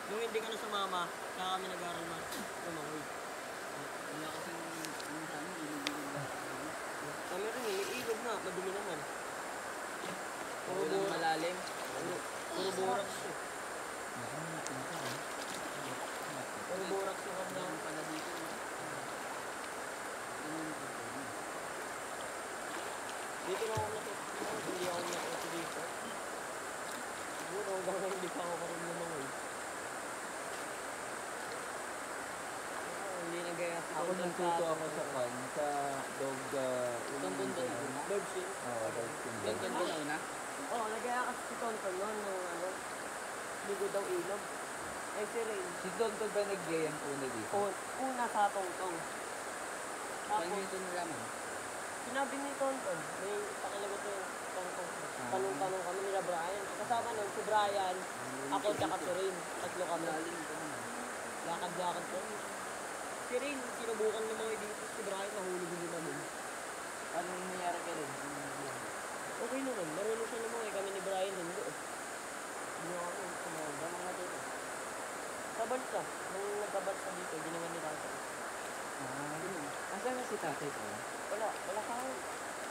Nung hindi ka na sumama, kaya kami nag-aaral na lumangoy. Wala kasi yung sa amin, ilog-ilog lang. Kami rin, iniilog na, madumi naman. Walang malalim. Puro borax eh. Puro borax yung kami Meron pala dito. Dito na ako natutunan, hindi ako natutunan dito. Siguro hanggang ngayon hindi pa ako karoon lumangoy. Hindi nagaya si Ako Tonton nagtuto ako sa sa dog Tonton doon. bird shit. Oo, dog Tonton doon na una. Oo, nagaya kasi si Tonton noon nung ano, ligo daw ilog. Eh si Rain, Si Tonton ba nag-gayang una dito? una sa Tongtong. Paano Tapos, ito nalaman? sinabi ni Tonton, may pakilagot yung Tongtong. Tanong-tanong kami nila Brian. Kasama nun si Brian, ako tsaka si Rain. Tatlo kami. Lakad-lakad kami. Si Rain, sinubukan lumangoy dito. Si Brian, nahulog din namin. Anong nangyari ka rin? Okay naman, marunong siya lumangoy. Kami ni Brian din doon. Hindi ako sumawag. Gano'n nga dito. Sa bansa, nung nagkabansa dito, ginawa ni Tata. Asan na si tatay ko? Wala kang,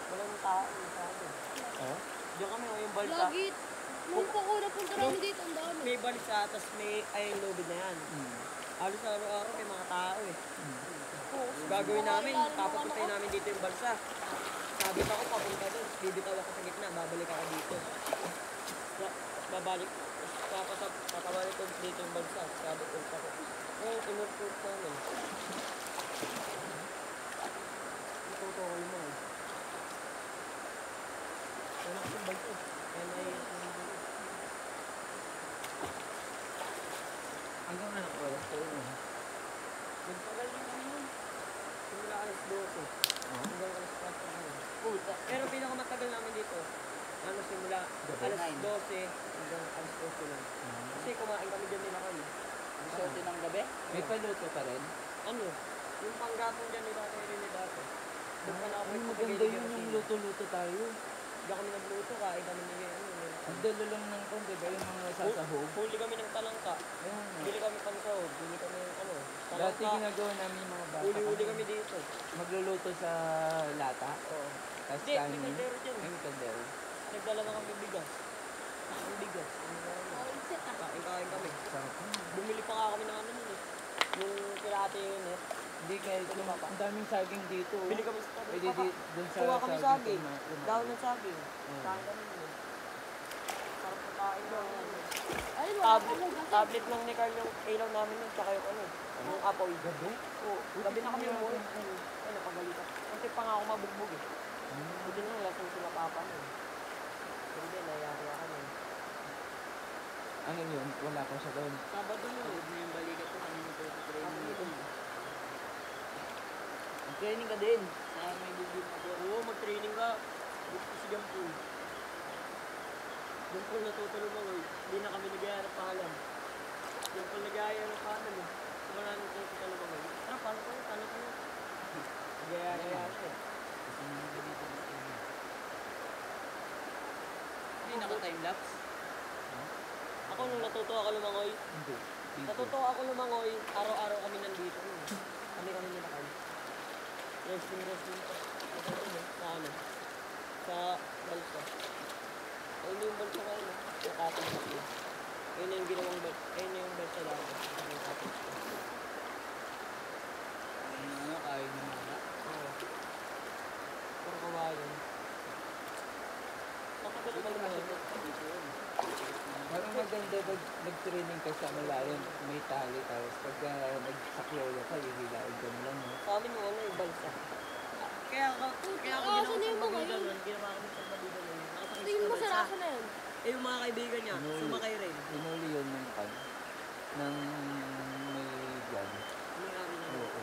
walang tao masyado. Oh? Diyan kami, yung balsa. Lagi, nung pa ko napunta namin dito, ang dami. May balsa, tapos may ayong lobid na yan. Halos araw-araw may mga tao eh. So, gagawin namin, papapuntay namin dito yung balsa. Sabit ako, papunta doon. Bibitaw ako sa gitna, babalik ako dito. Babalik, papabalik ko dito yung balsa. Sabit ko ako. Ngayon, inurport namin. Ituto ko mo eh. Wala akong balsa. NIS yung dito. Hanggang anong oras kayo mo? Nagtagal din kami nun. Simula alas 12. Hanggang alas 4 kami. Pero pinakamatagal namin dito, ano simula alas 12 hanggang alas 12 lang. Kasi kumain kami dyan nila kami. Sorte ng gabi? May paluto pa rin? Ano? Yung panggatong dyan ni dati rin ni dati. Doon pa na ako Maganda yun yung luto-luto tayo. Diyan kami nagluto, kain kami ni ano. Ang dalo lang ng kon, di ba? Yung mga sasahog. Huli kami ng talangka. Ayun. Bili kami pansahog. Bili kami ng ano. Dati Talangka. ginagawa namin yung mga bata. Huli-huli kami dito. Magluluto sa lata. Oo. Tapos Hindi, may kanin. kaldero dyan. Ay, may kaldero. Nagdala na kami bigas. Ang bigas. Kain kami. Sarap. Bumili pa nga kami ng ano nun eh. Yung kilate yun eh. Hindi kahit yung ang daming saging dito. oh. Bili kami sa tabi. Pwede dun sa Kuha kami saging. kumain. Dahon ng saging. Kain kami nun eh. Sarap na kain lang. Ay, wala ka Tablet lang ni Carl yung ilaw namin nun. Tsaka yung ano. Yung apoy. Gabi? Oo. Gabi na kami umuwi. Ano, pagalitan. Kasi pa nga ako mabugbog eh. Buti na lasing sila papa nun. Hindi, nayari ako nun. Ano yun? Wala ko siya doon. Sabado nun. Huwag mo yung balikat ko, kanina ko sa training nito. Training ka din. Sa may bubog na doon. Oo, mag-training ka. Gusto si Gampul. Gampul natutulog ako eh. Hindi na kami nag-aya ng pangalan. Gampul nag-aya ng pangalan eh. Wala nang tutulog ako eh. Ah, paano ko? Paano ko? Nag-aya siya eh. Kasi nang dito dito. Hindi, naka-timelapse. Ako nung natuto ako lumangoy, Hindi. natuto ako lumangoy, araw-araw kami nandito. Kami nilakay. Wrestling pa. Sa ano? Sa balsa. Ayun yung balsa ka yun. Yung cotton balsa. Ayun yung ginawang balsa. Ayun yung balsa lang. Yung cotton balsa. Ano, kaya nyo mga. Oo. Puro kawayan. Matagal naman lumangoy. Dito yun. Parang maganda nag-training ka sa malalim. May tali. Tapos pagka nagsaklolo ka, hihilain ka na lang. No? Sa amin yung ano yung balsa. Kaya ako ginawa sa Bagida nun. Ginawa kami sa Bagida nun. Nakasakit Tingin mo sa sa balsa. rako na yun. Eh yung mga kaibigan niya, sumakay rin. Inuli yun ng pan. Ng may dyan. May ari na. Oo.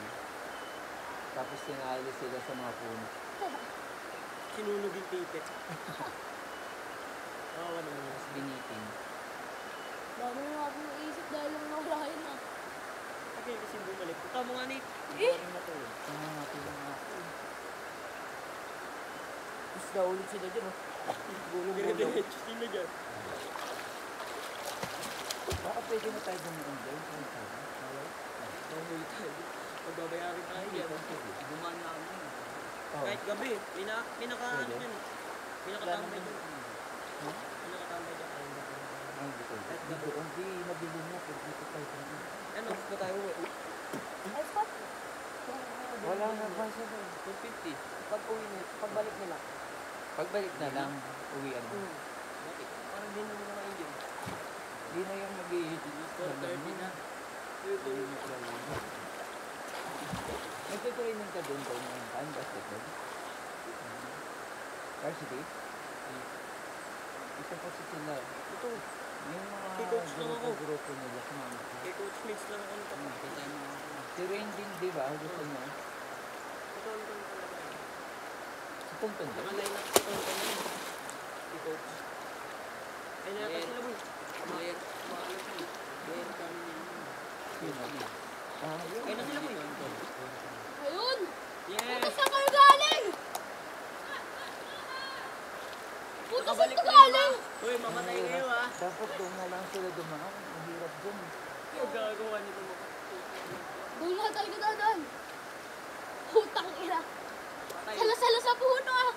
Tapos tinali sila sa mga puno. Sinunog yung tipit. Oo, ano naman. Tapos binitin. Dami na natin naisip dahil lang nawala yun ah. Okay, kasi bumalik. Ito mo nga ni. Eh? Boring na to. Nangangatulong nga ako. Tapos na ulit sila dyan, oh. Gulong-gulong. Dire-diretso sila dyan. Bakit pwede na tayo dumaan doon. Saan tayo? Malay? Mahuhuli tayo. Magbabayarin tayo yan. Dumaan na kami. Oo. Kahit gabi, pinaka ano Pwede? yan. Pinakatambay dyan. Pinakatambay dyan. Ay, hindi ko. Hindi nabili na. Pero dito tayo dumaan. Ano? Na tayo uwi. Ay, stop. Wala na ba siya doon? 250. Pag uwi nila, pagbalik nila. Pagbalik na lang, uwian mo. Bakit? Parang din naman nakain din. Hindi na yung mag-i-hit. 4:30 na. Nagtitraining ka doon tayo ng time, basketball. Varsity? Ito kasi sila. Ito. Yung mga Kay coach lang ako. grupo nila, sumama ka. Kay Coach Mix lang ako nito. Kita mo ako. Si Rain din, di ba? Gusto niya. Ito talaga. Si Tonton din. Naka-line up ito na yun. Kay Coach. Ay, nata sila boy. Player, maalas mo. Player kami niya. Yun na. Yun. Kaya na sila boy. Ayun! Yes! Putas na kayo galing! Putas Nakabalik na na galing! naman. Uy, mamatay kayo ah. Dapat doon na lang sila dumaan. Ang hirap doon. Yung gagawa nito mo. Doon na talaga dadaan. Putang ina. Patay. Sala-sala sa puno ah!